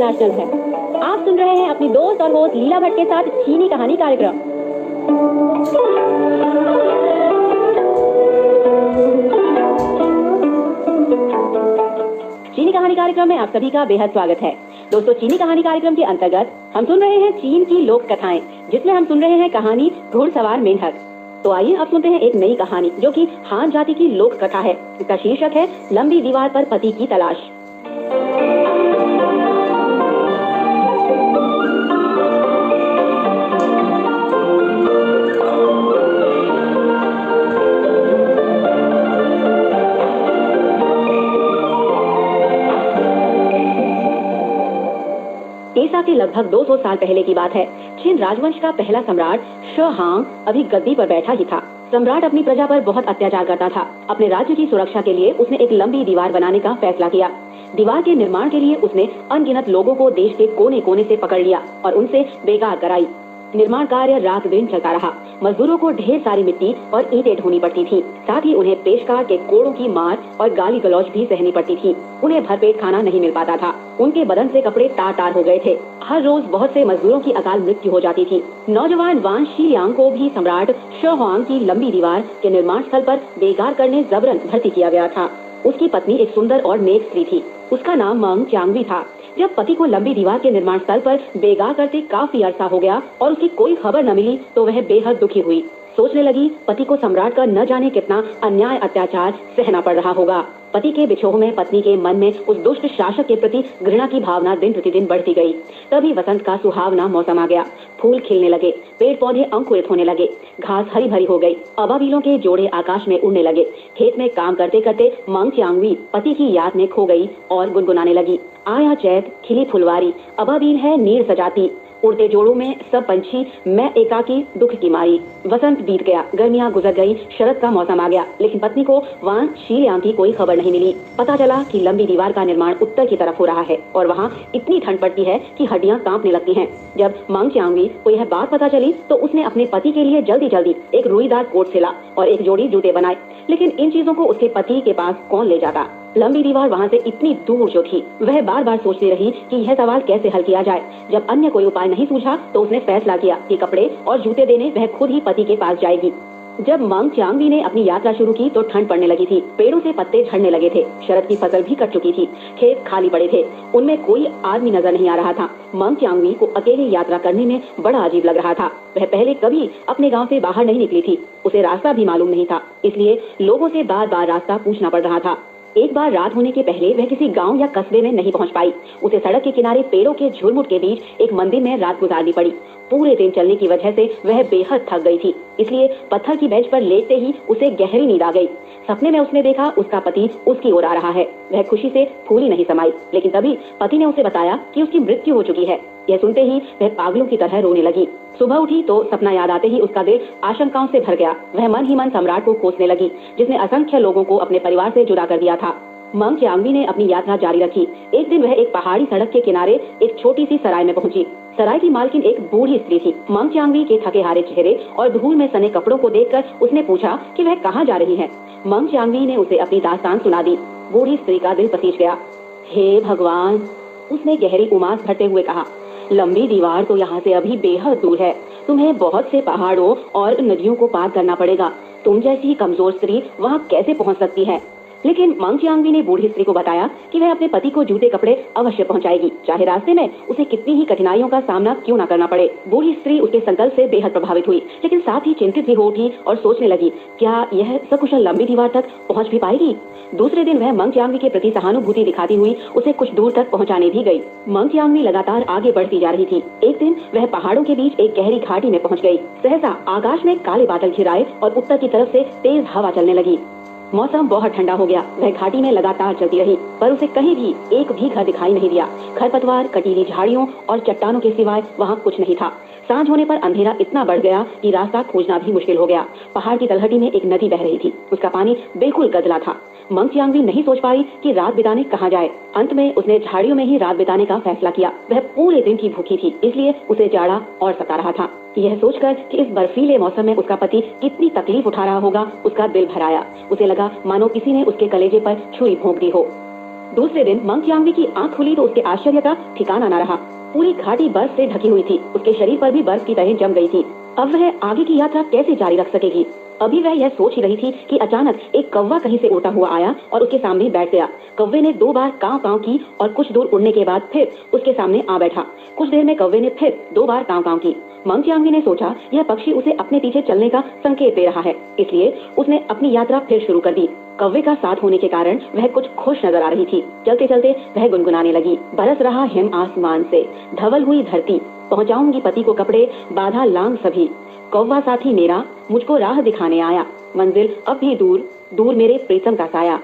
International है। आप सुन रहे हैं अपनी दोस्त और होस्ट लीला भट्ट के साथ चीनी कहानी कार्यक्रम। चीनी कहानी कार्यक्रम में आप सभी का बेहद स्वागत है। दोस्तों, चीनी कहानी कार्यक्रम के अंतर्गत हम सुन रहे हैं चीन की लोक कथाएं, जिसमें हम सुन रहे हैं कहानी घुड़सवार मेंढक। तो आइए अब सुनते हैं एक नई कहानी जो कि हान जाति की लोक कथा है। इसका शीर्षक है लंबी दीवार पर पति की तलाश। ईसा के लगभग 200 साल पहले की बात है। चीन राजवंश का पहला सम्राट शहांग अभी गद्दी पर बैठा ही था। सम्राट अपनी प्रजा पर बहुत अत्याचार करता था। अपने राज्य की सुरक्षा के लिए उसने एक लंबी दीवार बनाने का फैसला किया। दीवार के निर्माण के लिए उसने अनगिनत लोगों को देश के कोने कोने से पकड़ लिया और उनसे बेगार कराई। निर्माण कार्य रात दिन चलता रहा। मजदूरों को ढेर सारी मिट्टी और ईंटें ढोनी पड़ती थी। साथ ही उन्हें पेशकार के कोड़ों की मार और गाली गलौज भी सहनी पड़ती थी। उन्हें भरपेट खाना नहीं मिल पाता था। उनके बदन से कपड़े तार तार हो गए थे। हर रोज बहुत से मजदूरों की अकाल मृत्यु हो जाती थी। नौजवान वान शीलियांग को भी सम्राट शहांग की लंबी दीवार के निर्माण स्थल पर बेगार करने जबरन भर्ती किया गया था। उसकी पत्नी एक सुंदर और नेक स्त्री थी। उसका नाम मंग चांगवी था। जब पति को लंबी दीवार के निर्माण स्थल पर बेगार करते काफी अरसा हो गया और उसकी कोई खबर न मिली तो वह बेहद दुखी हुई। सोचने लगी, पति को सम्राट का न जाने कितना अन्याय अत्याचार सहना पड़ रहा होगा। पति के बिछोह में पत्नी के मन में उस दुष्ट शासक के प्रति घृणा की भावना दिन प्रतिदिन बढ़ती गई। तभी वसंत का सुहावना मौसम आ गया। फूल खिलने लगे, पेड़ पौधे अंकुरित होने लगे, घास हरी भरी हो गई। अबाबीलों के जोड़े आकाश में उड़ने लगे। खेत में काम करते करते मंग चांगवी पति की याद में खो गई और गुनगुनाने लगी। आया चैत, खिली फुलवारी, अबाबील है नीर सजाती, उड़ते जोड़ों में सब पंछी, मैं एकाकी दुख की मारी। वसंत बीत गया, गर्मियां गुजर गई, शरद का मौसम आ गया, लेकिन पत्नी को वान शीलियांग की कोई खबर नहीं मिली। पता चला कि लंबी दीवार का निर्माण उत्तर की तरफ हो रहा है और वहाँ इतनी ठंड पड़ती है कि हड्डियां कांपने लगती हैं। जब मंग चांगवी को यह बात पता चली तो उसने अपने पति के लिए जल्दी जल्दी एक रुईदार कोट सिला और एक जोड़ी जूते बनाए। लेकिन इन चीजों को उसके पति के पास कौन ले जाता? लंबी दीवार वहाँ से इतनी दूर जो थी, वह बार बार सोचती रही कि यह सवाल कैसे हल किया जाए। जब अन्य कोई उपाय नहीं सूझा तो उसने फैसला किया कि कपड़े और जूते देने वह खुद ही पति के पास जाएगी। जब मंग चांगवी ने अपनी यात्रा शुरू की तो ठंड पड़ने लगी थी। पेड़ों से पत्ते झड़ने लगे थे। शरद की फसल भी कट चुकी थी। खेत खाली पड़े थे। उनमें कोई आदमी नजर नहीं आ रहा था। मंग चांगवी को अकेले यात्रा करने में बड़ा अजीब लग रहा था। वह पहले कभी अपने गांव से बाहर नहीं निकली थी। उसे रास्ता भी मालूम नहीं था, इसलिए लोगों से बार बार रास्ता पूछना पड़ रहा था। एक बार रात होने के पहले वह किसी गांव या कस्बे में नहीं पहुंच पाई। उसे सड़क के किनारे पेड़ों के झुरमुट के बीच एक मंदिर में रात गुजारनी पड़ी। पूरे दिन चलने की वजह से वह बेहद थक गई थी, इसलिए पत्थर की बेंच पर लेटते ही उसे गहरी नींद आ गई। सपने में उसने देखा उसका पति उसकी ओर आ रहा है। वह खुशी से फूली नहीं समाई, लेकिन तभी पति ने उसे बताया कि उसकी मृत्यु हो चुकी है। यह सुनते ही वह पागलों की तरह रोने लगी। सुबह उठी तो सपना याद आते ही उसका दिल आशंकाओं से भर गया। वह मन ही मन सम्राट को कोसने लगी, जिसने असंख्य लोगों को अपने परिवार से जुदा कर दिया था। मंग चांगवी ने अपनी यात्रा जारी रखी। एक दिन वह एक पहाड़ी सड़क के किनारे एक छोटी सी सराय में पहुंची। सराय की मालकिन एक बूढ़ी स्त्री थी। मंग चांगवी के थके हारे चेहरे और धूल में सने कपड़ों को देखकर उसने पूछा कि वह कहाँ जा रही है। मंग चांगवी ने उसे अपनी दास्तान सुना दी। बूढ़ी स्त्री का दिल पसीज गया। हे भगवान, उसने गहरी उमास भरते हुए कहा, लंबी दीवार तो यहाँ से अभी बेहद दूर है। तुम्हें बहुत से पहाड़ों और नदियों को पार करना पड़ेगा। तुम जैसी कमजोर स्त्री वहाँ कैसे पहुँच सकती है? लेकिन मंग चांगवी ने बूढ़ी स्त्री को बताया कि वह अपने पति को जूते कपड़े अवश्य पहुंचाएगी, चाहे रास्ते में उसे कितनी ही कठिनाइयों का सामना क्यों न करना पड़े। बूढ़ी स्त्री उसके संकल्प से बेहद प्रभावित हुई, लेकिन साथ ही चिंतित भी हो उठी और सोचने लगी, क्या यह सकुशल लंबी दीवार तक पहुंच भी पाएगी? दूसरे दिन वह मंग चांगवी के प्रति सहानुभूति दिखाती हुई उसे कुछ दूर तक पहुंचाने भी गई। मंग चांगवी लगातार आगे बढ़ती जा रही थी। एक दिन वह पहाड़ों के बीच एक गहरी घाटी में पहुंच गई। सहसा आकाश में काले बादल घिराए और उत्तर की तरफ से तेज हवा चलने लगी। मौसम बहुत ठंडा हो गया। वह घाटी में लगातार चलती रही, पर उसे कहीं भी एक भी घर दिखाई नहीं दिया। खरपतवार, कटीली झाड़ियों और चट्टानों के सिवाय वहाँ कुछ नहीं था। सांझ होने पर अंधेरा इतना बढ़ गया कि रास्ता खोजना भी मुश्किल हो गया। पहाड़ की तलहटी में एक नदी बह रही थी। उसका पानी बिल्कुल गदला था। मंग चांगवी नहीं सोच पाई कि रात बिताने कहाँ जाए। अंत में उसने झाड़ियों में ही रात बिताने का फैसला किया। वह पूरे दिन की भूखी थी, इसलिए उसे जाड़ा और सता रहा था। यह सोचकर कि इस बर्फीले मौसम में उसका पति कितनी तकलीफ उठा रहा होगा, उसका दिल भर आया। उसे लगा मानो किसी ने उसके कलेजे पर छुरी भोंक दी हो। दूसरे दिन मंग चियांगवी की आंख खुली तो उसके आश्चर्य का ठिकाना न रहा। पूरी घाटी बर्फ से ढकी हुई थी, उसके शरीर पर भी बर्फ की तरह जम गई थी। अब वह आगे की यात्रा कैसे जारी रख सकेगी? अभी वह यह सोच ही रही थी कि अचानक एक कौवा कहीं से उड़ता हुआ आया और उसके सामने बैठ गया। कौवे ने 2 बार काव काव की और कुछ दूर उड़ने के बाद फिर उसके सामने आ बैठा। कुछ देर में कौवे ने फिर 2 बार काव काव की। मंग चियांगवी ने सोचा यह पक्षी उसे अपने पीछे चलने का संकेत दे रहा है, इसलिए उसने अपनी यात्रा फिर शुरू कर दी। कौवे का साथ होने के कारण वह कुछ खुश नजर आ रही थी। चलते चलते वह गुनगुनाने लगी, बरस रहा हिम आसमान से, धवल हुई धरती, पहुंचाऊंगी पति को कपड़े, बाधा लांग सभी, कौवा साथी मेरा मुझको राह दिखाने आया, मंजिल अब भी दूर, दूर मेरे प्रीतम का साया।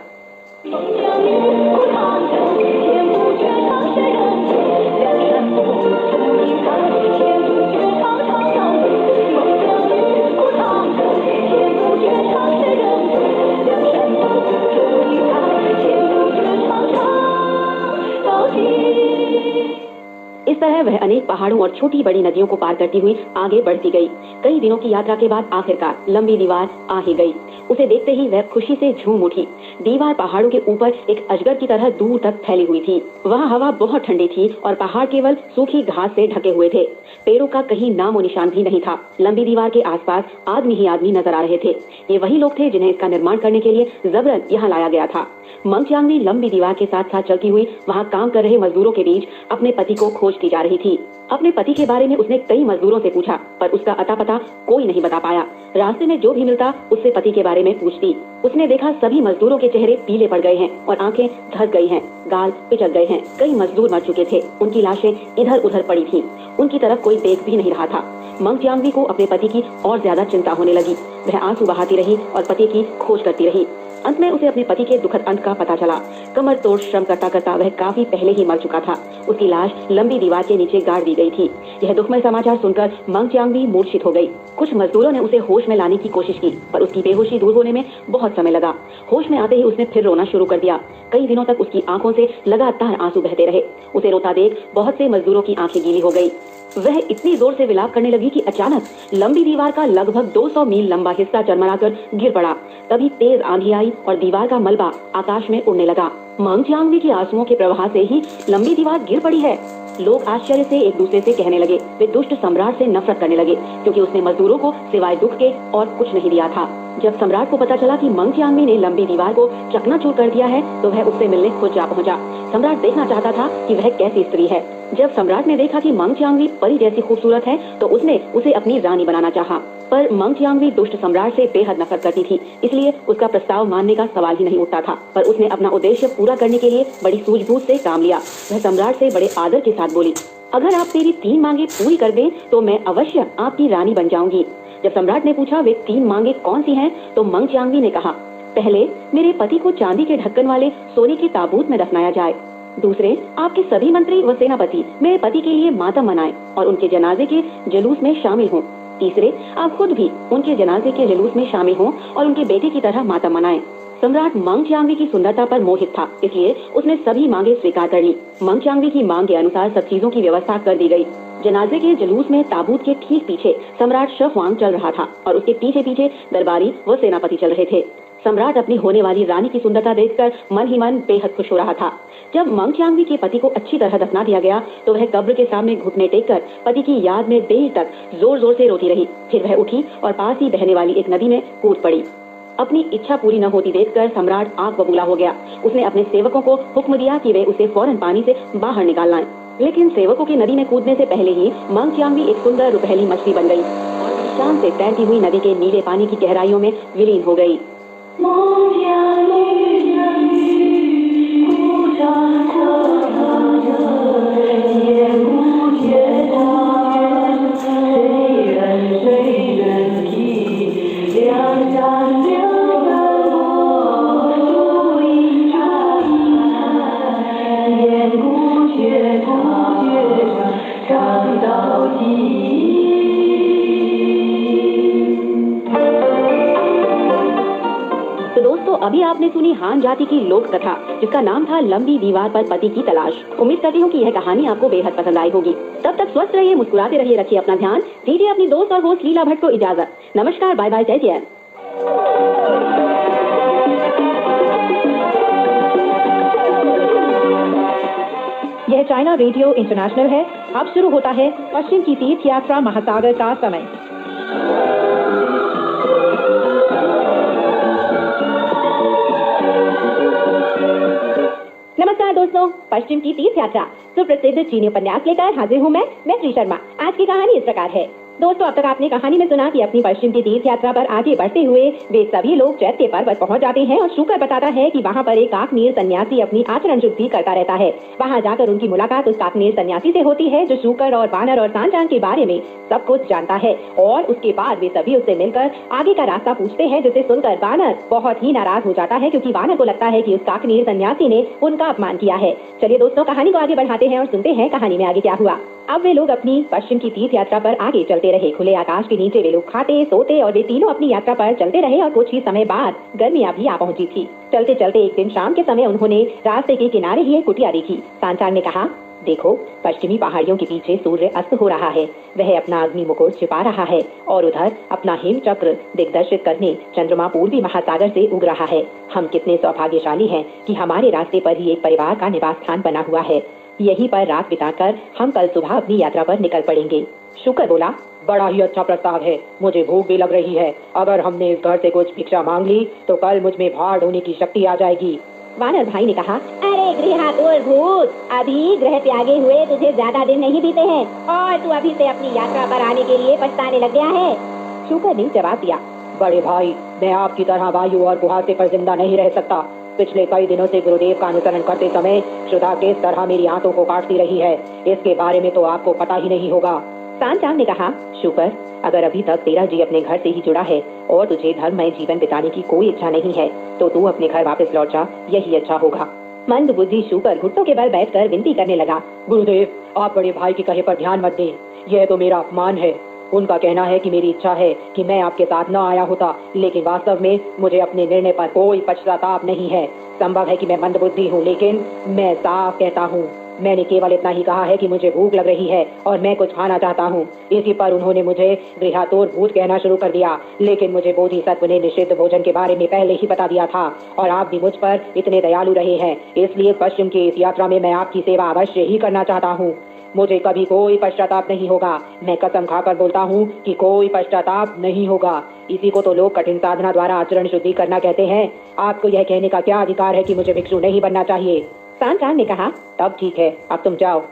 इस तरह वह अनेक पहाड़ों और छोटी बड़ी नदियों को पार करती हुई आगे बढ़ती गई। कई दिनों की यात्रा के बाद आखिरकार लंबी दीवार आ ही गई। उसे देखते ही वह खुशी से झूम उठी। दीवार पहाड़ों के ऊपर एक अजगर की तरह दूर तक फैली हुई थी। वहाँ हवा बहुत ठंडी थी और पहाड़ केवल सूखी घास से ढके हुए थे। पेड़ों का कहीं नामो निशान भी नहीं था। लंबी दीवार के आसपास आदमी ही आदमी नजर आ रहे थे। ये वही लोग थे जिन्हें इसका निर्माण करने के लिए जबरन यहाँ लाया गया था। मंग चियांगवी लंबी दीवार के साथ साथ चलती हुई वहाँ काम कर रहे मजदूरों के बीच अपने पति को खोजती जा रही थी। अपने पति के बारे में उसने कई मजदूरों से पूछा, पर उसका अता पता कोई नहीं बता पाया। रास्ते में जो भी मिलता उससे पति के बारे में पूछती। उसने देखा सभी मजदूरों के चेहरे पीले पड़ गए हैं और आंखें धस गई हैं, गाल पिचक गए हैं। कई मजदूर मर चुके थे, उनकी लाशें इधर उधर पड़ी थी। उनकी तरफ कोई देख भी नहीं रहा था। मंग चियांगवी को अपने पति की और ज्यादा चिंता होने लगी। वह आंसू बहाती रही और पति की खोज करती रही। अंत में उसे अपने पति के दुखद अंत का पता चला। कमर तोड़ श्रम करता करता वह काफी पहले ही मर चुका था। उसकी लाश लंबी दीवार के नीचे गाड़ दी गई थी। यह दुखमय समाचार सुनकर मंग चियांगवी मूर्छित हो गई। कुछ मजदूरों ने उसे होश में लाने की कोशिश की, पर उसकी बेहोशी दूर होने में बहुत समय लगा। होश में आते ही उसने फिर रोना शुरू कर दिया। कई दिनों तक उसकी आंखों से लगातार आंसू बहते रहे। उसे रोता देख बहुत से मजदूरों की आंखें गीली हो गई। वह इतनी जोर से विलाप करने लगी कि अचानक लंबी दीवार का लगभग 200 मील लंबा हिस्सा चरमराकर गिर पड़ा। तभी तेज आंधी आई और दीवार का मलबा आकाश में उड़ने लगा। मंग चियांगवी के आंसुओं के प्रवाह से ही लंबी दीवार गिर पड़ी है। लोग आश्चर्य से एक दूसरे से कहने लगे। वे दुष्ट सम्राट से नफरत करने लगे, क्योंकि उसने मजदूरों को सिवाय दुख के और कुछ नहीं दिया था। जब सम्राट को पता चला कि मंग चियांगवी ने लंबी दीवार को चकनाचूर कर दिया है, तो वह उससे मिलने खुद जा पहुंचा। सम्राट देखना चाहता था कि वह कैसी स्त्री है। जब सम्राट ने देखा कि मंग चियांगवी परी जैसी खूबसूरत है, तो उसने उसे अपनी रानी बनाना चाहा। पर मंग चियांगवी दुष्ट सम्राट से बेहद नफरत करती थी, इसलिए उसका प्रस्ताव मानने का सवाल ही नहीं उठता था। पर उसने अपना उद्देश्य पूरा करने के लिए बड़ी सूझबूझ से काम लिया। वह सम्राट से बड़े आदर के साथ बोली, अगर आप मेरी 3 मांगे पूरी कर दें तो मैं अवश्य आपकी रानी बन जाऊंगी। जब सम्राट ने पूछा वे 3 मांगे कौन सी हैं, तो मंग चियांगवी ने कहा, पहले मेरे पति को चांदी के ढक्कन वाले सोने के ताबूत में दफनाया जाए। दूसरे, आपके सभी मंत्री व सेनापति मेरे पति के लिए मातम मनाएं और उनके जनाजे के जुलूस में शामिल हों। तीसरे, आप खुद भी उनके जनाजे के जुलूस में शामिल हों और उनके बेटे की तरह मातम मनाएं। सम्राट मंग चियांगवी की सुंदरता पर मोहित था, इसलिए उसने सभी मांगे स्वीकार कर ली। मंग चियांगवी की मांग के अनुसार सब चीजों की व्यवस्था कर दी गई। जनाजे के जुलूस में ताबूत के ठीक पीछे सम्राट शी हुआंग चल रहा था और उसके पीछे पीछे दरबारी व सेनापति चल रहे थे। सम्राट अपनी होने वाली रानी की सुंदरता देखकर मन ही मन बेहद खुश हो रहा था। जब मंग चियांगवी के पति को अच्छी तरह दफना दिया गया, तो वह कब्र के सामने घुटने टेककर पति की याद में देर तक जोर जोर से रोती रही। फिर वह उठी और पास ही बहने वाली एक नदी में कूद पड़ी। अपनी इच्छा पूरी न होती देखकर सम्राट आग बबूला हो गया। उसने अपने सेवकों को हुक्म दिया कि वे उसे फौरन पानी से बाहर निकाल लाएं। लेकिन सेवकों के नदी में कूदने से पहले ही मंग चियांगवी एक सुंदर रुपहली मछली बन गई और शान से तैरती हुई नदी के नीले पानी की गहराइयों में विलीन हो गई। अभी आपने सुनी हान जाति की लोक कथा, जिसका नाम था लंबी दीवार पर पति की तलाश। उम्मीद करती हूँ कि यह कहानी आपको बेहद पसंद आई होगी। तब तक स्वस्थ रहिए, मुस्कुराते रहिए, रखिए अपना ध्यान। दीजिए अपनी दोस्त और होस्ट लीला भट्ट को इजाजत। नमस्कार, बाय बाय, जय जय। चाइना रेडियो इंटरनेशनल है। अब शुरू होता है पश्चिम की तीर्थ यात्रा महासागर का समय। नमस्कार दोस्तों, पश्चिम की तीर्थ यात्रा सुप्रसिद्ध चीनी उपन्यास लेकर हाजिर हूँ मैं श्री शर्मा। आज की कहानी इस प्रकार है। दोस्तों, अब तक आपने कहानी में सुना कि अपनी पश्चिम की तीर्थ यात्रा पर आगे बढ़ते हुए वे सभी लोग चैत्य पर्वत पहुंच जाते हैं और शुकर बताता है कि वहां पर एक काकनीर सन्यासी अपनी आचरण शुद्धि करता रहता है। वहां जाकर उनकी मुलाकात उस काकनीर सन्यासी से होती है जो शुकर और वानर और सांचान के बारे में सब कुछ जानता है। और उसके बाद वे सभी उससे मिलकर आगे का रास्ता पूछते हैं, जिसे सुनकर वानर बहुत ही नाराज हो जाता है, क्योंकि वानर को लगता है कि उस काकनीर सन्यासी ने उनका अपमान किया है। चलिए दोस्तों, कहानी को आगे बढ़ाते हैं और सुनते हैं कहानी में आगे क्या हुआ। अब वे लोग अपनी पश्चिम की तीर्थ यात्रा पर आगे चलते रहे। खुले आकाश के नीचे वे लोग खाते सोते और वे तीनों अपनी यात्रा पर चलते रहे और कुछ ही समय बाद गर्मियां भी आ पहुंची थी। चलते चलते एक दिन शाम के समय उन्होंने रास्ते के किनारे ही एक कुटिया देखी। सांचान ने कहा, देखो, पश्चिमी पहाड़ियों के पीछे सूर्य अस्त हो रहा है। वह अपना अग्नि मुकुट छिपा रहा है और उधर अपना हिम चक्र दिग्दर्शित करने चंद्रमा पूर्वी महासागर से उग रहा है। हम कितने सौभाग्यशाली हैं कि हमारे रास्ते पर ही एक परिवार का निवास स्थान बना हुआ है। यहीं पर रात बिताकर हम कल सुबह अपनी यात्रा पर निकल पड़ेंगे। शुकर बोला, बड़ा ही अच्छा प्रस्ताव है। मुझे भूख भी लग रही है। अगर हमने इस घर से कुछ भिक्षा मांग ली तो कल मुझ में भाड़ होने की शक्ति आ जाएगी। वानर भाई ने कहा, अरे गृहातुर भूत, अभी ग्रह त्यागे हुए तुझे ज्यादा दिन नहीं बीते हैं और तू अभी से अपनी यात्रा पर आने के लिए पछताने लग गया है। शुकर ने जवाब दिया, बड़े भाई, मैं आपकी तरह वायु और कुहासे पर जिंदा नहीं रह सकता। पिछले कई दिनों से गुरुदेव का अनुसरण करते समय श्रद्धा किस तरह मेरी आंतों को काटती रही है, इसके बारे में तो आपको पता ही नहीं होगा। सांचान ने कहा, शुकर, अगर अभी तक तेरा जी अपने घर से ही जुड़ा है और तुझे धर्ममय जीवन बिताने की कोई इच्छा नहीं है तो तू अपने घर वापस लौट जा, यही अच्छा होगा। मंद बुद्धि शुकर घुटनों के बल बैठकर विनती करने लगा, गुरुदेव, आप बड़े भाई के कहे पर ध्यान मत दें। यह तो मेरा अपमान है। उनका कहना है कि मेरी इच्छा है कि मैं आपके साथ न आया होता, लेकिन वास्तव में मुझे अपने निर्णय पर कोई पश्चाताप नहीं है। संभव है कि मैं मंदबुद्धि हूँ, लेकिन मैं साफ कहता हूँ, मैंने केवल इतना ही कहा है कि मुझे भूख लग रही है और मैं कुछ खाना चाहता हूँ। इसी पर उन्होंने मुझे गृहातुर भूत कहना शुरू कर दिया, लेकिन मुझे बोधिसत्व ने निषिद्ध भोजन के बारे में पहले ही बता दिया था और आप भी मुझ पर इतने दयालु रहे हैं, इसलिए पश्चिम की इस यात्रा में मैं आपकी सेवा अवश्य ही करना चाहता हूँ। मुझे कभी कोई पश्चाताप नहीं होगा। मैं कसम खाकर बोलता हूँ कि कोई पश्चाताप नहीं होगा। इसी को तो लोग कठिन साधना द्वारा आचरण शुद्धि करना कहते हैं। आपको यह कहने का क्या अधिकार है कि मुझे भिक्षु नहीं बनना चाहिए? सांचान ने कहा, तब ठीक है, अब तुम जाओ।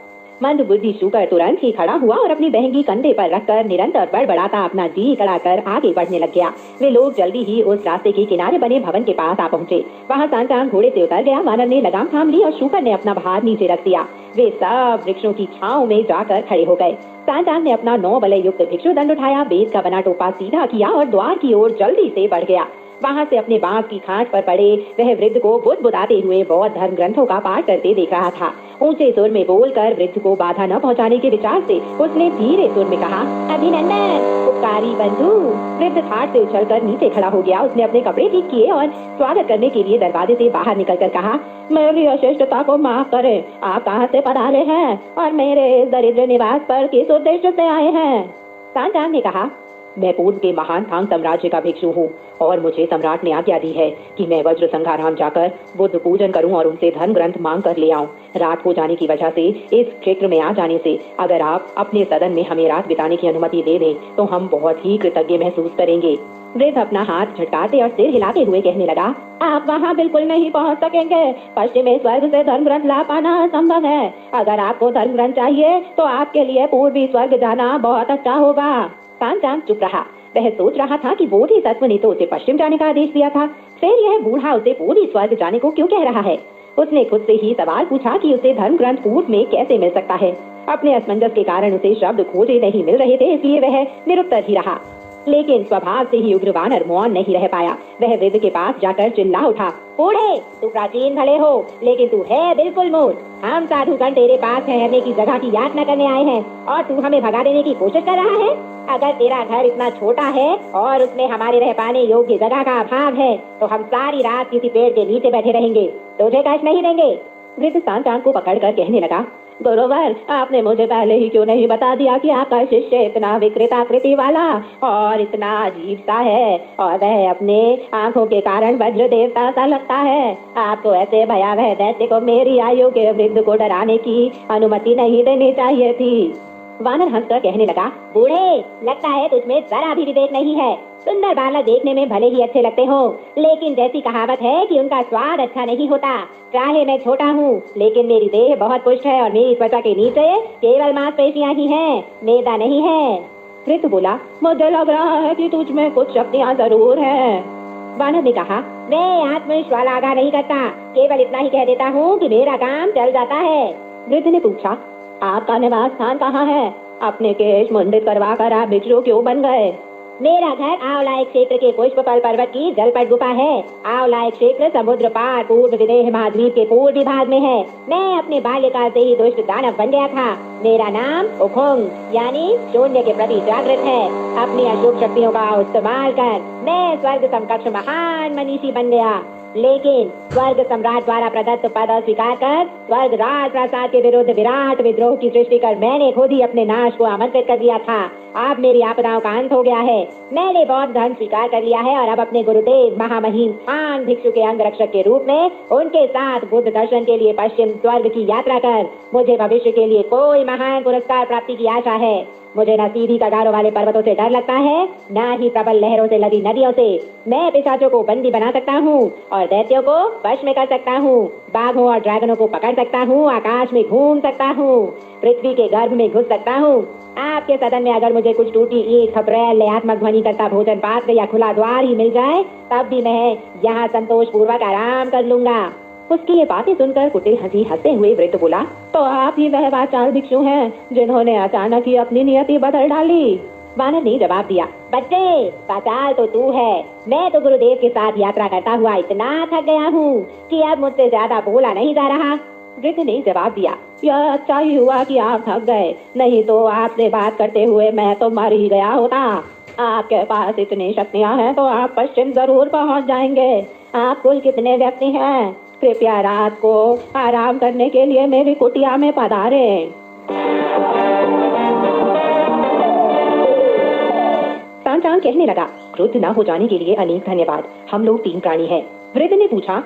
मंद बुद्धि शुकर तुरंत ही खड़ा हुआ और अपनी बहंगी कंधे पर रखकर निरंतर बड़बड़ाता अपना जी कड़ाकर आगे बढ़ने लग गया। वे लोग जल्दी ही उस रास्ते के किनारे बने भवन के पास आ पहुंचे। वहां सांचान घोड़े से उतर गया। वानर ने लगाम थाम ली और शुकर ने अपना भार नीचे रख दिया। वे सब वृक्षों की छांव में जाकर खड़े हो गए। सांचान ने अपना 9 बलय युक्त भिक्षु दंड उठाया, बेद का बना टोपा सीधा किया और द्वार की ओर जल्दी से बढ़ गया। वहां से अपने बांस की खाट पर पड़े वह वृद्ध को बुदबुदाते हुए बौद्ध धर्म ग्रंथों का पाठ करते देख रहा था। ऊंचे सुर में बोलकर वृद्ध को बाधा न पहुंचाने के विचार से उसने धीरे सुर में कहा, अभिनंदन उपकारी बंधु। वृद्ध खाट से उछलकर नीचे खड़ा हो गया। उसने अपने कपड़े ठीक किए और स्वागत करने के लिए दरवाजे से बाहर निकलकर कहा, मेरी अशिष्टता को माफ करें। आप कहाँ से पधारे हैं और मेरे दरिद्र निवास पर किस उद्देश्य से आए हैं? सांचान ने कहा, मैं पूर्व के महान थांग साम्राज्य का भिक्षु हूँ और मुझे सम्राट ने आज्ञा दी है कि मैं वज्र संघाराम जाकर बुद्ध पूजन करूं और उनसे धर्म ग्रंथ मांग कर ले आऊं। रात हो जाने की वजह से इस क्षेत्र में आ जाने से अगर आप अपने सदन में हमें रात बिताने की अनुमति दे दें तो हम बहुत ही कृतज्ञ महसूस करेंगे। वृद्ध अपना हाथ झटकाते और सिर हिलाते हुए कहने लगा, आप वहाँ बिल्कुल नहीं पहुँच सकेंगे। पश्चिमी स्वर्ग से धर्म ग्रंथ ला पाना असंभव है। अगर आपको धर्म ग्रंथ चाहिए तो आपके लिए पूर्वी स्वर्ग जाना बहुत अच्छा होगा। सांचान चुप रहा। वह सोच रहा था कि बोधिसत्व ने तो उसे पश्चिम जाने का आदेश दिया था, फिर यह बूढ़ा उसे पूर्वी स्वर्ग जाने को क्यों कह रहा है? उसने खुद से ही सवाल पूछा कि उसे धर्म ग्रंथ पूर्व में कैसे मिल सकता है। अपने असमंजस के कारण उसे शब्द खोजे नहीं मिल रहे थे, इसलिए वह निरुत्तर ही रहा। लेकिन स्वभाव से ही उग्र वानर मौन नहीं रह पाया। वह वृद्ध के पास जाकर चिल्ला उठा, बूढ़े, तू प्राचीन भले हो लेकिन तू है बिल्कुल मूर्ख। हम साधुगण तेरे पास ठहरने की जगह की याचना करने आए हैं और तू हमें भगा देने की कोशिश कर रहा है। अगर तेरा घर इतना छोटा है और उसमें हमारे रह पाने योग्य जगह का अभाव है तो हम सारी रात किसी पेड़ के नीचे बैठे रहेंगे, तुझे कष्ट नहीं देंगे। वृद्ध सांचान को पकड़कर कहने लगा, गुरुवर, आपने मुझे पहले ही क्यों नहीं बता दिया कि आपका शिष्य इतना विकृत आकृति वाला और इतना अजीब सा है, और वह अपने आंखों के कारण वज्र देवता सा लगता है। आपको ऐसे भयावह दैत्य को मेरी आयु के वृद्ध को डराने की अनुमति नहीं देनी चाहिए थी। वानर हंसकर कहने लगा, बूढ़े, लगता है तुझमें जरा भी विवेक नहीं है। सुंदर बालक देखने में भले ही अच्छे लगते हो, लेकिन जैसी कहावत है कि उनका स्वाद अच्छा नहीं होता। चाहे मैं छोटा हूँ, लेकिन मेरी देह बहुत पुष्ट है और मेरी त्वचा के नीचे केवल मांसपेशियां ही हैं, मैदा नहीं है। कृत बोला, मुझे लग रहा है कि तुझ में कुछ शक्तियाँ जरूर हैं। वानर ने कहा, मैं आत्मविश्वास आगाह नहीं करता, केवल इतना ही कह देता हूँ कि मेरा काम चल जाता है। वृद्ध ने पूछा, आपका निवास स्थान कहाँ है? अपने केश मुंडित करवा कर आप भिक्षु क्यों बन गए? मेरा घर आवलायक क्षेत्र के पुष्पफल पर्वत की जलपट गुफा है। आवलायक क्षेत्र समुद्र पार पूर्व विदेह महाद्वीप के पूर्वी भाग में है। मैं अपने बाल्यकाल से ही दुष्ट दानव बन गया था। मेरा नाम उखुंग यानी शून्य के प्रति जागृत है। अपनी अशुभ शक्तियों का इस्तेमाल कर मैं स्वर्ग समकक्ष महान मनीषी बन गया, लेकिन स्वर्ग सम्राट द्वारा प्रदत्त पद स्वीकार कर स्वर्ग राज प्रासाद के विरुद्ध विराट विद्रोह की सृष्टि कर मैंने खुद ही अपने नाश को आमंत्रित कर दिया था। अब मेरी आपदाओं का अंत हो गया है। मैंने बौद्ध धर्म स्वीकार कर लिया है और अब अपने गुरुदेव महामहिम महान भिक्षु के अंग रक्षक के रूप में उनके साथ बुद्ध दर्शन के लिए पश्चिम स्वर्ग की यात्रा कर मुझे भविष्य के लिए कोई महान पुरस्कार प्राप्ति की आशा है। मुझे न सीधी कगारों वाले पर्वतों से डर लगता है, न ही प्रबल लहरों से लदी नदियों से। मैं पिशाचों को बंदी बना सकता हूँ और दैत्यों को वश में कर सकता हूँ। बाघों और ड्रैगनों को पकड़ सकता हूँ, आकाश में घूम सकता हूँ, पृथ्वी के गर्भ में घुस सकता हूँ। आपके सदन में अगर मुझे कुछ टूटी ईंट, खपरेल, लयात्मक ध्वनि करता भोजन पात्र या खुला द्वार ही मिल जाए, तब भी मैं यहाँ संतोष पूर्वक आराम कर लूंगा। उसकी ये बातें सुनकर कुटिल हंसी हंसते हुए वृद्ध बोला, तो आप ही वह वाचाल भिक्षु हैं जिन्होंने अचानक ही अपनी नियति बदल डाली। वानर ने जवाब दिया, बच्चे, वाचाल तो तू है। मैं तो गुरुदेव के साथ यात्रा करता हुआ इतना थक गया हूँ कि अब मुझसे ज्यादा बोला नहीं जा रहा। वृद्ध ने जवाब दिया, यह अच्छा ही हुआ कि आप थक गए, नहीं तो आपसे बात करते हुए मैं तो मर ही गया होता। आपके पास इतनी शक्तियाँ हैं तो आप पश्चिम जरूर पहुँच जाएंगे। आप कुल कितने व्यक्ति हैं? कृपया रात को आराम करने के लिए मेरी कुटिया में पधारें। सांचांग कहने लगा, क्रुद्ध न हो जाने के लिए अनेक धन्यवाद। हम लोग 3 प्राणी हैं। वृद्ध ने पूछा,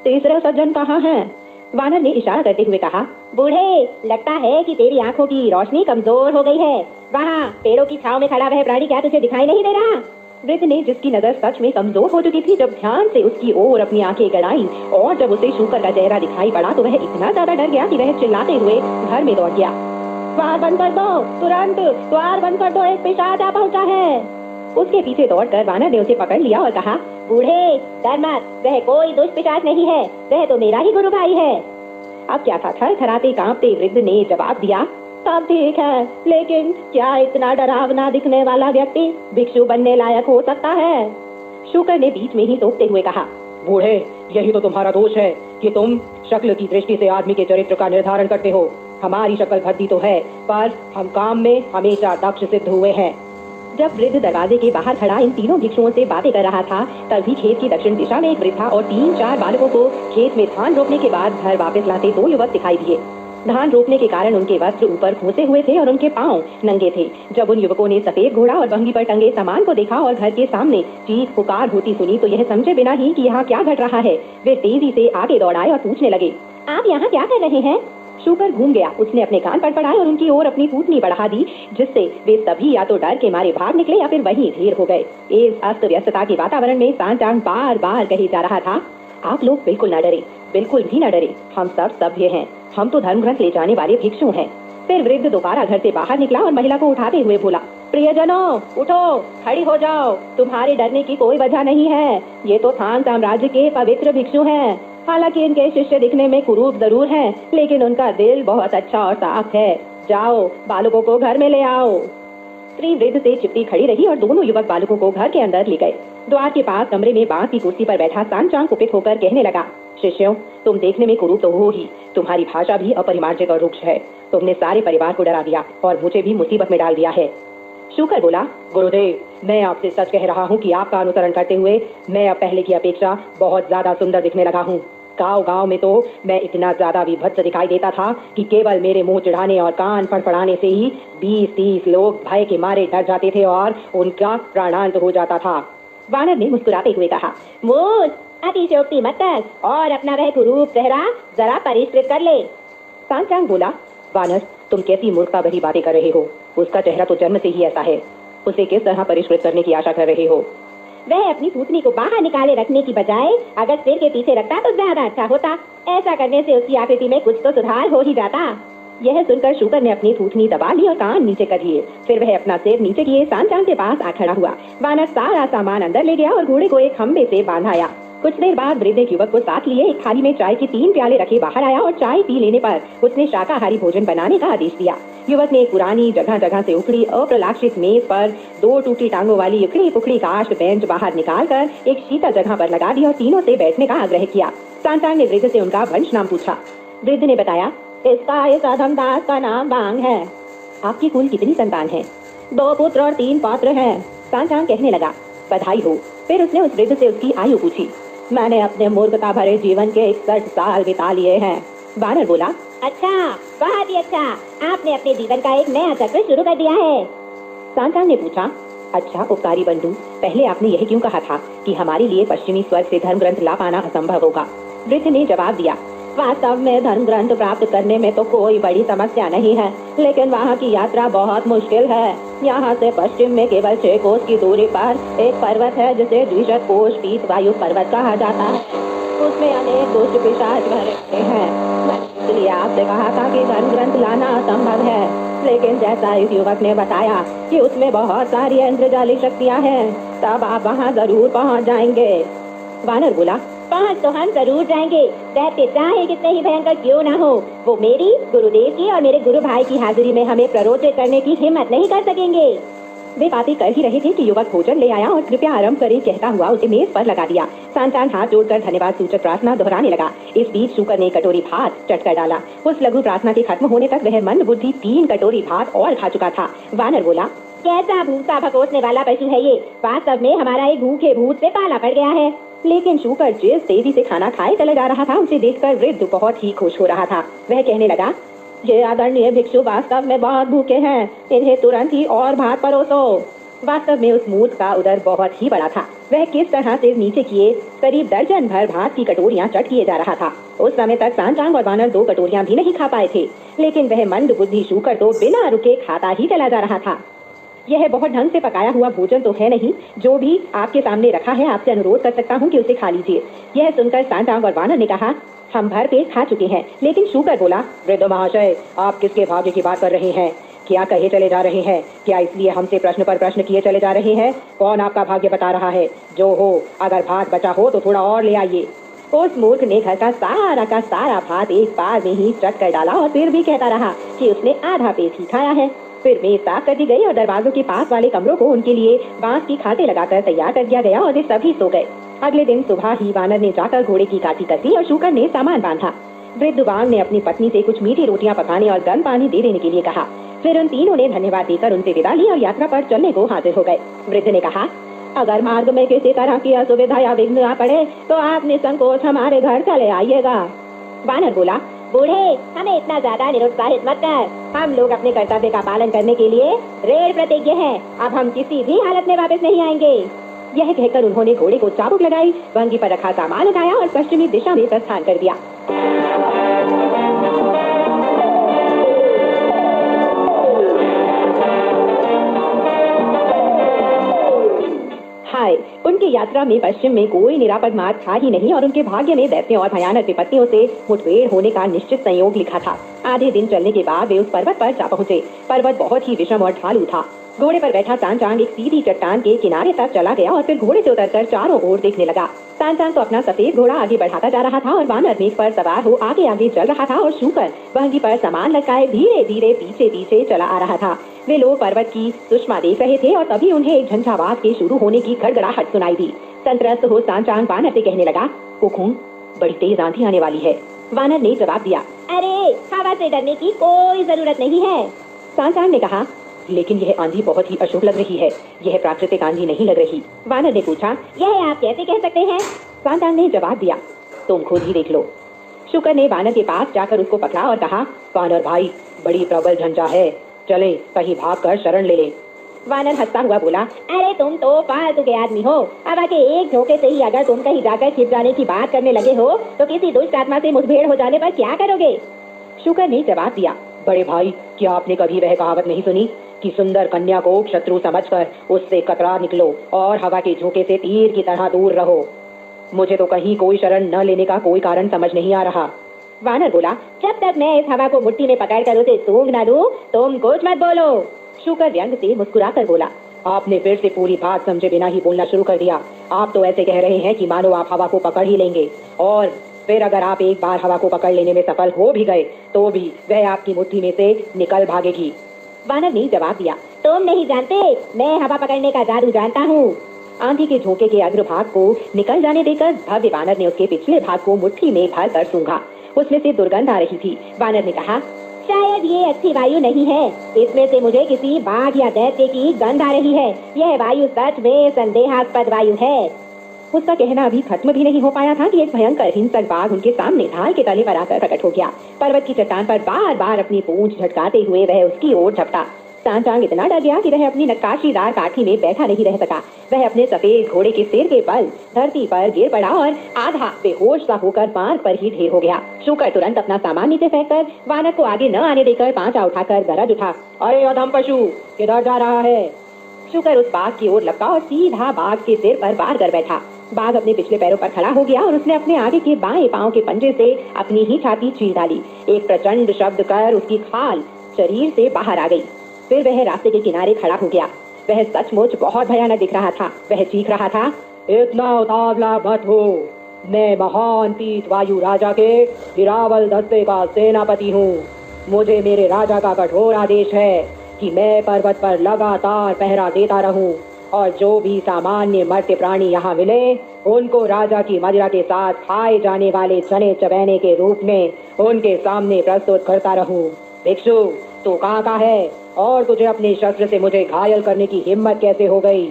तीसरे सज्जन कहाँ हैं? वानर ने इशारा करते हुए कहा, बूढ़े, लगता है कि तेरी आंखों की रोशनी कमजोर हो गई है। वहाँ पेड़ों की छांव में खड़ा वह प्राणी क्या तुझे दिखाई नहीं दे रहा? वृद्ध ने, जिसकी नजर सच में कमजोर हो चुकी थी, जब ध्यान से उसकी ओर अपनी आंखें गड़ाई और जब उसे शूकर का चेहरा दिखाई पड़ा तो वह इतना ज्यादा डर गया कि वह चिल्लाते हुए घर में दौड़ गया। द्वार बंद कर दो, तुरंत द्वार बंद कर दो, एक पिशाच आ पहुंचा है। उसके पीछे दौड़कर वानर ने उसे पकड़ लिया और कहा, बूढ़े, डर मत, वह कोई दुष्ट पिशाच नहीं है, वह तो मेरा ही गुरु भाई है। अब क्या था, थरथराते कांपते वृद्ध ने जवाब दिया, सब ठीक है, लेकिन क्या इतना डरावना दिखने वाला व्यक्ति भिक्षु बनने लायक हो सकता है? शूकर ने बीच में ही टोकते हुए कहा, बूढ़े, यही तो तुम्हारा दोष है कि तुम शक्ल की दृष्टि से आदमी के चरित्र का निर्धारण करते हो। हमारी शक्ल भद्दी तो है, पर हम काम में हमेशा दक्ष सिद्ध हुए हैं। जब वृद्ध दरवाजे के बाहर खड़ा इन तीनों भिक्षुओं से बातें कर रहा था, तभी खेत की दक्षिण दिशा में एक वृद्धा और 3-4 बालकों को खेत में धान रोपने के बाद घर वापस लाते 2 युवक दिखाई दिए। धान रोपने के कारण उनके वस्त्र ऊपर खोसे हुए थे और उनके पांव नंगे थे। जब उन युवकों ने सफेद घोड़ा और बंगी पर टंगे सामान को देखा और घर के सामने चीख पुकार होती सुनी तो यह समझे बिना ही कि यहाँ क्या घट रहा है, वे तेजी से आगे दौड़ाए और पूछने लगे, आप यहाँ क्या कर रहे हैं? शूकर घूम गया। उसने अपने कान पर पड़ाए और उनकी ओर अपनी पूंछनी बढ़ा दी, जिससे वे सभी या तो डर के मारे भाग निकले या फिर वहीं ढेर हो गए। इस अस्त व्यस्तता के वातावरण में सांचांग बार बार कहे जा रहा था, आप लोग बिल्कुल न डरे, बिल्कुल भी न डरे, हम सब सभ्य हैं, हम तो धर्म ग्रंथ ले जाने वाले भिक्षु हैं। फिर वृद्ध दोबारा घर से बाहर निकला और महिला को उठाते हुए बोला, प्रियजनों, उठो, खड़ी हो जाओ, तुम्हारे डरने की कोई वजह नहीं है। ये तो थान साम्राज्य के पवित्र भिक्षु हैं। हालांकि इनके शिष्य दिखने में कुरूप जरूर हैं, लेकिन उनका दिल बहुत अच्छा और साफ है। जाओ, बालकों को घर में ले आओ। स्त्री वृद्ध से चिपटी खड़ी रही और दोनों युवक बालकों को घर के अंदर ले गए। द्वार के पास कमरे में बांस की कुर्सी पर बैठा सांचांग कुपित होकर कहने लगा, शिष्यों, तुम देखने में कुरूप तो हो ही, तुम्हारी भाषा भी अपरिमार्जित और रुक्ष है। तुमने सारे परिवार को डरा दिया और मुझे भी मुसीबत में डाल दिया है। शूकर बोला, गुरुदेव, मैं आपसे सच कह रहा हूँ कि आपका अनुसरण करते हुए मैं अब पहले की अपेक्षा बहुत ज्यादा सुंदर दिखने लगा हूँ। गांव गांव में तो मैं इतना ज्यादा विभत्स दिखाई देता था कि केवल मेरे मुंह चिढ़ाने और कान फड़फड़ाने से ही 20-30 लोग भय के मारे डर जाते थे और उनका प्राणांत हो जाता था। वानर ने मुस्कुराते हुए कहा, मूर्ख, अतिशयोक्ति मत कर और अपना वह कुरूप चेहरा जरा परिष्कृत कर ले। सांचांग बोला, वानर, तुम कैसी मूर्खता भरी बातें कर रहे हो? उसका चेहरा तो जन्म से ही ऐसा है, उसे किस तरह परिष्कृत करने की आशा कर रहे हो? वह अपनी थूथनी को बाहर निकाले रखने की बजाय अगर सिर के पीछे रखता तो ज्यादा अच्छा होता। ऐसा करने से उसकी आकृति में कुछ तो सुधार हो ही जाता। यह सुनकर शूकर ने अपनी थूथनी दबा ली और कान नीचे कर लिए। फिर वह अपना सिर नीचे किए सांचांग के पास आ खड़ा हुआ। वानर सारा सामान अंदर ले गया और घोड़े को एक खंबे से बांधाया। कुछ देर बाद वृद्ध एक युवक को साथ लिए एक थाली में चाय के 3 प्याले रखे बाहर आया और चाय पी लेने पर उसने शाकाहारी भोजन बनाने का आदेश दिया। युवक ने एक पुरानी जगह जगह से उखड़ी अप्रलाक्षित मेज पर 2 टूटी टांगों वाली उखड़ी पुखड़ी काष्ठ बेंच बाहर निकालकर एक शीतल जगह पर लगा दी और तीनों से बैठने का आग्रह किया। सांचांग ने वृद्ध से उनका वंश नाम पूछा। वृद्ध ने बताया, इसका इस अधमदास का नाम बांग है। आपकी कुल कितनी संतान है? 2 पुत्र और 3 पौत्र हैं। सांचांग कहने लगा, बधाई हो। फिर उसने उस वृद्ध से उसकी आयु पूछी। मैंने अपने मूर्खता भरे जीवन के 61 साल बिता लिए हैं। वानर बोला, अच्छा, बहुत ही अच्छा, आपने अपने जीवन का एक नया चक्र शुरू कर दिया है। सांचांग ने पूछा, अच्छा उपकारी बंधु, पहले आपने यह क्यों कहा था कि हमारे लिए पश्चिमी स्वर्ग से धर्म ग्रंथ ला पाना असंभव होगा? वृद्ध ने जवाब दिया, वास्तव में धर्म ग्रंथ प्राप्त करने में तो कोई बड़ी समस्या नहीं है, लेकिन वहाँ की यात्रा बहुत मुश्किल है। यहाँ से पश्चिम में केवल 6 कोस की दूरी पर एक पर्वत है जिसे द्विशत कोश पीत वायु पर्वत कहा जाता है। उसमें अनेक दुष्ट पिशाच रहते हैं। इसलिए आपसे कहा था कि धर्म ग्रंथ लाना असंभव है, लेकिन जैसा इस युवक ने बताया कि उसमें बहुत सारी इंद्रजाली शक्तियाँ हैं, तब आप वहाँ जरूर पहुँच जाएंगे। वानर बोला, पहुँच तो हम जरूर जाएंगे, दैत्य चाहे कितने ही भयंकर क्यों ना हो, वो मेरी, गुरुदेव की और मेरे गुरु भाई की हाजिरी में हमें प्ररोचित करने की हिम्मत नहीं कर सकेंगे। वे बातें कर ही रहे थे कि युवक भोजन ले आया और कृपया आरंभ करें कहता हुआ उसे मेज पर लगा दिया। सांचांग हाथ जोड़कर धन्यवाद सूचक प्रार्थना दोहराने लगा। इस बीच शूकर ने कटोरी भात चट कर डाला। उस लघु प्रार्थना के खत्म होने तक वह मंद बुद्धि 3 कटोरी भात और खा चुका था। वानर बोला, कैसा भूसा भकोसने वाला पशु है ये, वास्तव में हमारा एक भूखे भूत से पाला पड़ गया है। लेकिन शूकर जिस तेजी से खाना खाए चला जा रहा था उसे देखकर वृद्ध बहुत ही खुश हो रहा था। वह कहने लगा, ये आदरणीय भिक्षु वास्तव में बहुत भूखे हैं, इन्हें तुरंत ही और भात परोसो। वास्तव में उस मूर्ख का उदर बहुत ही बड़ा था। वह किस तरह से नीचे किए करीब दर्जन भर भात की कटोरियां चट किए जा रहा था। उस समय तक सांचांग और वानर 2 कटोरियां भी नहीं खा पाए थे, लेकिन वह मंद बुद्धि शूकर तो बिना रुके खाता ही चला जा रहा था। यह बहुत ढंग से पकाया हुआ भोजन तो है नहीं, जो भी आपके सामने रखा है आपसे अनुरोध कर सकता हूँ कि उसे खा लीजिए। यह सुनकर सांचांग और वानर ने कहा, हम भर पेट खा चुके हैं। लेकिन शूकर बोला, वृद्ध महाशय, आप किसके भाग्य की बात कर रहे हैं? क्या कहे चले जा रहे हैं? क्या इसलिए हमसे प्रश्न पर प्रश्न किए चले जा रहे हैं? कौन आपका भाग्य बता रहा है? जो हो, अगर भात बचा हो तो थोड़ा और ले आइए। उस मूर्ख ने घर का सारा भात एक बार में ही चट कर डाला और फिर भी कहता रहा कि उसने आधा पेट ही खाया है। फिर मेज साफ कर दी गई और दरवाजों के पास वाले कमरों को उनके लिए बांस की खाटे लगाकर तैयार कर दिया गया और वे सभी सो गए। अगले दिन सुबह ही वानर ने जाकर घोड़े की काठी कर दी और शूकर ने सामान बांधा। वृद्ध बांग ने अपनी पत्नी से कुछ मीठी रोटियां पकाने और गर्म पानी दे देने के लिए कहा। फिर उन तीनों ने धन्यवाद देकर उनसे विदा ली और यात्रा पर चलने को हाजिर हो गए। वृद्ध ने कहा, अगर मार्ग में किसी तरह की असुविधा या विघ्न आ पड़े तो आप निसंकोच हमारे घर चले आइएगा। वानर बोला, बूढ़े, हमें इतना ज्यादा निरुत्साहित मत कर। हम लोग अपने कर्तव्य का पालन करने के लिए दृढ़ प्रतिज्ञ हैं। अब हम किसी भी हालत में वापस नहीं आएंगे। यह कहकर उन्होंने घोड़े को चाबुक लगाई, वंगी पर रखा सामान उठाया और पश्चिमी दिशा में प्रस्थान कर दिया। उनकी यात्रा में पश्चिम में कोई निरापद मार्ग था ही नहीं और उनके भाग्य में दैत्यों और भयानक विपत्तियों से मुठभेड़ होने का निश्चित संयोग लिखा था। आधे दिन चलने के बाद वे उस पर्वत पर जा पहुँचे। पर्वत बहुत ही विषम और ढालू था। घोड़े पर बैठा सांचांग एक सीधी चट्टान के किनारे तक चला गया और फिर घोड़े से उतरकर चारों ओर देखने लगा। सांचांग तो अपना सफेद घोड़ा आगे बढ़ाता जा रहा था और वानर मेघ पर सवार हो आगे आगे चल रहा था और शूकर वंगी पर सामान लटकाए धीरे धीरे पीछे पीछे चला आ रहा था। वे लोग पर्वत की सुषमा देख रहे थे और तभी उन्हें एक झंझावात के शुरू होने की गड़गड़ाहट सुनाई दी। संत्रस्त हो सांचांग वानर से कहने लगा, कुकुम, बड़ी तेज आंधी आने वाली है। वानर ने जवाब दिया, अरे हवा से डरने की कोई जरूरत नहीं है। सांचांग ने कहा, लेकिन यह आंधी बहुत ही अशुभ लग रही है, यह प्राकृतिक आंधी नहीं लग रही। वानर ने पूछा, यह आप कैसे कह सकते हैं? सांचांग ने जवाब दिया, तुम खुद ही देख लो। शुकर ने वानर के पास जाकर उसको पकड़ा और कहा, वानर भाई, बड़ी प्रबल झंझा है, चले कहीं भागकर शरण ले ले। वानर हंसता हुआ बोला, अरे तुम तो फालतू के आदमी हो। हवा के एक झोंके से ही अगर तुम कहीं जाकर छिप जाने की बात करने लगे हो तो किसी दुष्ट आत्मा से मुठभेड़ हो जाने पर क्या करोगे? शुकर ने जवाब दिया, बड़े भाई, क्या आपने कभी वह कहावत नहीं सुनी कि सुंदर कन्या को शत्रु समझकर उससे कतरा निकलो और हवा के झोंके से तीर की तरह दूर रहो। मुझे तो कहीं कोई शरण न लेने का कोई कारण समझ नहीं आ रहा। वानर बोला, जब तक मैं इस हवा को मुट्ठी में पकड़कर उसे सूंघ न दूं, तुम कुछ मत बोलो। शुकर व्यंग से मुस्कुराकर बोला, आपने फिर से पूरी बात समझे बिना ही बोलना शुरू कर दिया। आप तो ऐसे कह रहे हैं कि मानो आप हवा को पकड़ ही लेंगे, और फिर अगर आप एक बार हवा को पकड़ लेने में सफल हो भी गए तो भी वह आपकी मुट्ठी में से निकल भागेगी। वानर ने जवाब दिया, तुम नहीं जानते, मैं हवा पकड़ने का जादू जानता हूँ। आंधी के झोंके के अग्रभाग को निकल जाने देकर भव्य वानर ने उसके पिछले भाग को मुट्ठी में भर कर सूंघा। उसमें से दुर्गंध आ रही थी। वानर ने कहा, शायद ये अच्छी वायु नहीं है, इसमें से मुझे किसी बाघ या दैत्य की गंध आ रही है। यह वायु सच में संदेहास्पद वायु है। उसका कहना अभी खत्म भी नहीं हो पाया था कि एक भयंकर हिंसक बाघ उनके सामने ढाल के तले पर आकर प्रकट हो गया। पर्वत की चट्टान पर बार बार अपनी पूंछ झटकाते हुए वह उसकी ओर झपटा। सांचांग इतना डर गया कि वह अपनी नक्काशीदार काठी में बैठा नहीं रह सका। वह अपने सफेद घोड़े के सिर के बल धरती पर गिर पड़ा और आधा बेहोश सा होकर मार्ग पर ही ढेर हो गया। शुकर तुरंत अपना सामान नीचे फेंककर वानर को आगे न आने देकर पांचा उठाकर गरज उठा, अरे अधम पशु, किधर जा रहा है? शुकर उस बाघ की ओर लपका और सीधा बाघ के सिर पर वार कर बैठा। बाघ अपने पिछले पैरों पर खड़ा हो गया और उसने अपने आगे के बाएं पांव के पंजे से अपनी ही छाती चीर डाली। एक प्रचंड शब्द कर उसकी खाल शरीर से बाहर आ गई। फिर वह रास्ते के किनारे खड़ा हो गया। वह सचमुच बहुत भयानक दिख रहा था। वह चीख रहा था, इतना उतावला मत हो, मैं महान तीत वायु राजा के हिरावल दस्ते का सेनापति हूँ। मुझे मेरे राजा का कठोर आदेश है कि मैं पर्वत पर लगातार पहरा देता रहूं और जो भी सामान्य मर्त्य प्राणी यहाँ मिले उनको राजा की मदिरा के साथ खाए जाने वाले चने चबैने के रूप में उनके सामने प्रस्तुत करता रहूं। भिक्षु, तू कहाँ का है और तुझे अपने शस्त्र से मुझे घायल करने की हिम्मत कैसे हो गई?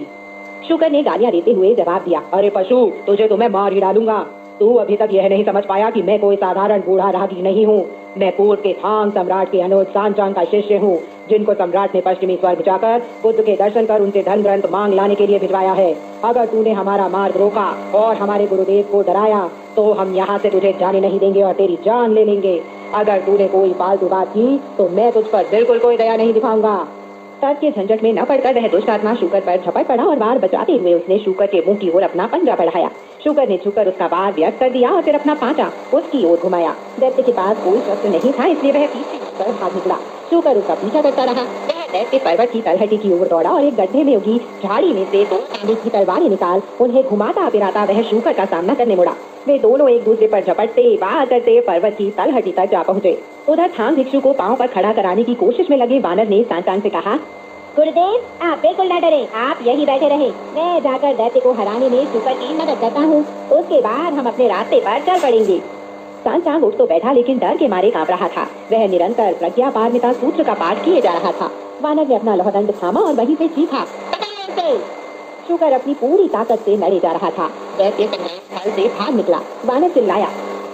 शुकर ने गालियां देते हुए जवाब दिया, अरे पशु, तुझे तो मैं मार ही डालूंगा। तू अभी तक यह नहीं समझ पाया कि मैं कोई साधारण बूढ़ा राहगीर नहीं हूँ। मैं पूर्व के थांग सम्राट के अनुज सांचांग का शिष्य हूँ, जिनको सम्राट ने पश्चिमी स्वर्ग जाकर बुद्ध के दर्शन कर उनसे धर्म ग्रंथ मांग लाने के लिए भिजवाया है। अगर तूने हमारा मार्ग रोका और हमारे गुरुदेव को डराया तो हम यहाँ से तुझे जाने नहीं देंगे और तेरी जान ले लेंगे। अगर तूने कोई फालतू बात की तो मैं तुझ पर बिल्कुल कोई दया नहीं दिखाऊंगा। तर्क के झंझट में न पड़कर वह दुष्ट आत्मा शुकर पर झपट पड़ा और वार बचाते हुए उसने शुकर के मुंह की ओर अपना पंजा बढ़ाया। शुकर ने झुककर उसका वार व्यक्त कर दिया और फिर अपना पांचा उसकी ओर घुमाया। दैत्य के पास कोई शस्त्र नहीं था, इसलिए वह पीछे पर भाग निकला। शुकर उसका पीछा करता रहा। वह दैत्य पर्वत की तलहटी की ओर दौड़ा और एक गड्ढे में उगी झाड़ी में से 2 तांबे की तलवारें निकाल उन्हें घुमाता फिराता वह शुकर का सामना करने मुड़ा। वे दोनों एक दूसरे पर झपटते वार करते पर्वत की तलहटी तक जा पहुँचे। उधर थांग भिक्षु को पांव पर खड़ा कराने की कोशिश में लगे वानर ने सांचांग से कहा, गुरुदेव, आप बिल्कुल न डरे, आप यही बैठे रहे। मैं जाकर दैत्य को हराने में शुकर की मदद करता हूँ। उसके बाद हम अपने रास्ते पर चल पड़ेंगे। सांचांग उठ तो बैठा लेकिन डर के मारे कांप रहा था। वह निरंतर प्रज्ञा पारमिता सूत्र का पाठ किए जा रहा था। वानर ने अपना लोहदंड थामा और वहीं से चीखा, शुकर अपनी पूरी ताकत से लड़े जा रहा था। दैत्य संग्राम स्थल से भाग निकला। वानर चिल्लाया,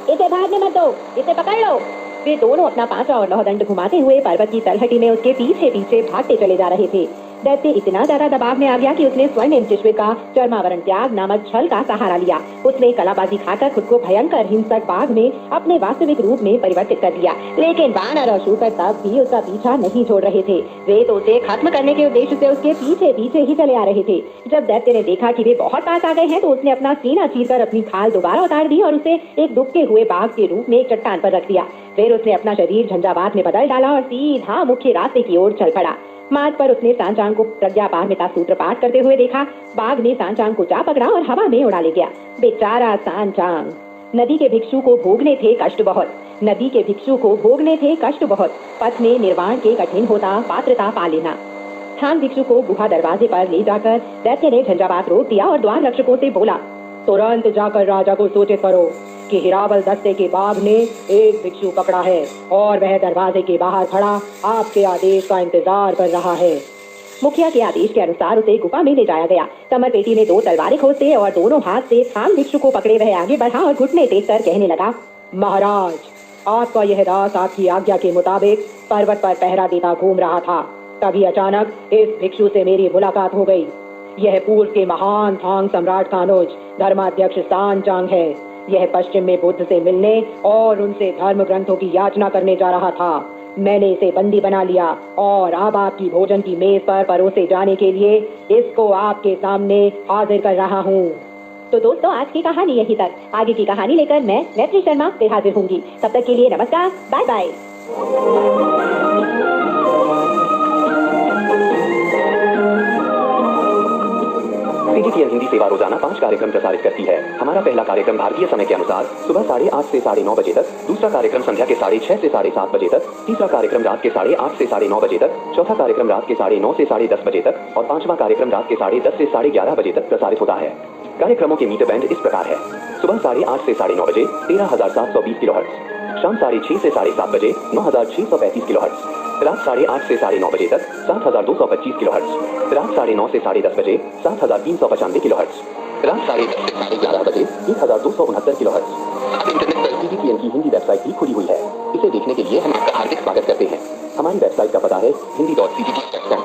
इसे भागने मत दो, इसे पकड़ लो। वे दोनों अपना पांचा और लोहदंड घुमाते हुए पर्वत की तलहटी में उसके पीछे पीछे भागते चले जा रहे थे। दैत्य इतना ज्यादा दबाव में आ गया कि उसने स्वर्णिम चिश्वे का चर्मावरण त्याग नामक छल का सहारा लिया। उसने कलाबाजी खाकर खुद को भयंकर हिंसक बाघ में अपने वास्तविक रूप में परिवर्तित कर दिया। लेकिन वानर और शुकर तब भी उसका पीछा नहीं छोड़ रहे थे। वे तो उसे खत्म करने के उद्देश्य से उसके पीछे पीछे ही चले आ रहे थे। जब दैत्य ने देखा कि वे बहुत पास आ गए हैं तो उसने अपना सीना चीरकर अपनी खाल दोबारा उतार दी और उसे एक दुबके हुए बाघ के रूप में एक चट्टान पर रख दिया। फिर उसने अपना शरीर झंझावात में बदल डाला और सीधा मुख्य रास्ते की ओर चल पड़ा। मार्ग पर उसने सांचांग को प्रज्ञा पारमिता सूत्र पाठ करते हुए देखा। बाघ ने सांचांग को जा पकड़ा और हवा में उड़ा ले गया। बेचारा सांचांग। नदी के भिक्षु को भोगने थे कष्ट बहुत। नदी के भिक्षु को भोगने थे कष्ट बहुत। पथ में निर्वाण के कठिन होता पात्रता पा लेना। थान भिक्षु को गुहा दरवाजे पर ले जाकर दैत्य ने झंझावात रोक दिया और द्वार रक्षकों से बोला, तुरंत जाकर राजा को सूचित करो कि हिरावल दस्ते के बाघ ने एक भिक्षु पकड़ा है और वह दरवाजे के बाहर खड़ा आपके आदेश का इंतजार कर रहा है। मुखिया के आदेश के अनुसार उसे गुफा में ले जाया गया। कमर पेटी ने 2 तलवारें खोसे और दोनों हाथ से थाम भिक्षु को पकड़े वह आगे बढ़ा और घुटने टेक कर कहने लगा, महाराज, आपका यह दास आपकी आज्ञा के मुताबिक पर्वत पर पहरा देता घूम रहा था। तभी अचानक इस भिक्षु से मेरी मुलाकात हो गई। यह पूर्व के महान थांग सम्राट का अनुज धर्माध्यक्ष सांचांग है। यह पश्चिम में बुद्ध से मिलने और उनसे धर्म ग्रंथों की याचना करने जा रहा था। मैंने इसे बंदी बना लिया और अब आपकी भोजन की मेज पर परोसे जाने के लिए इसको आपके सामने हाजिर कर रहा हूँ। तो दोस्तों, आज की कहानी यहीं तक। आगे की कहानी लेकर मैं मैत्री शर्मा फिर हाजिर होंगी। तब तक के लिए नमस्कार, बाय बाय। CGTN हिंदी सेवा रोजाना 5 कार्यक्रम प्रसारित करती है। हमारा पहला कार्यक्रम भारतीय समय के अनुसार सुबह 8:30 से 9:30 बजे तक, दूसरा कार्यक्रम संध्या के 6:30 से 7:30 बजे तक, तीसरा कार्यक्रम रात के 8:30 से 9:30 बजे तक, चौथा कार्यक्रम रात के 9:30 से 10:30 बजे तक और पांचवा कार्यक्रम रात के 10:30 से 11:30 बजे तक प्रसारित होता है। कार्यक्रमों के मीटर बैंड इस प्रकार है। सुबह 8:30 से 9:30 बजे 13,720 किलोहर्ट्ज, शाम 6:30 से 7:30 बजे 9,635 किलोहर्ट्ज, रात 8:30 से 9:30 बजे तक 7,225 किलोहर्ट्ज, रात 9:30 से 10:30 बजे 7,395 किलोहर्ट्ज, रात 10:30 से 11:30 बजे 1,269 किलोहर्ट्ज। इंटरनेट पर CGTN की हिंदी वेबसाइट भी खुली हुई है। इसे देखने के लिए हम आपका हार्दिक स्वागत करते हैं। हमारी वेबसाइट का पता है hindi.cgtn.com।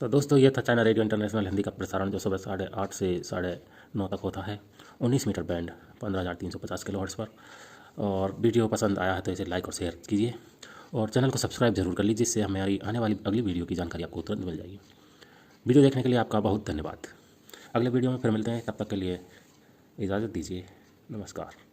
तो दोस्तों, ये था चाइना रेडियो इंटरनेशनल हिंदी का प्रसारण जो सुबह 8:30 से 9:30 तक होता है 19 मीटर बैंड 15,350 किलोहर्ट्ज़ पर। और वीडियो पसंद आया है तो इसे लाइक और शेयर कीजिए और चैनल को सब्सक्राइब जरूर कर लीजिए, जिससे हमारी आने वाली अगली वीडियो की जानकारी आपको तुरंत मिल जाएगी। वीडियो देखने के लिए आपका बहुत धन्यवाद। अगले वीडियो में फिर मिलते हैं, तब तक के लिए इजाज़त दीजिए। नमस्कार।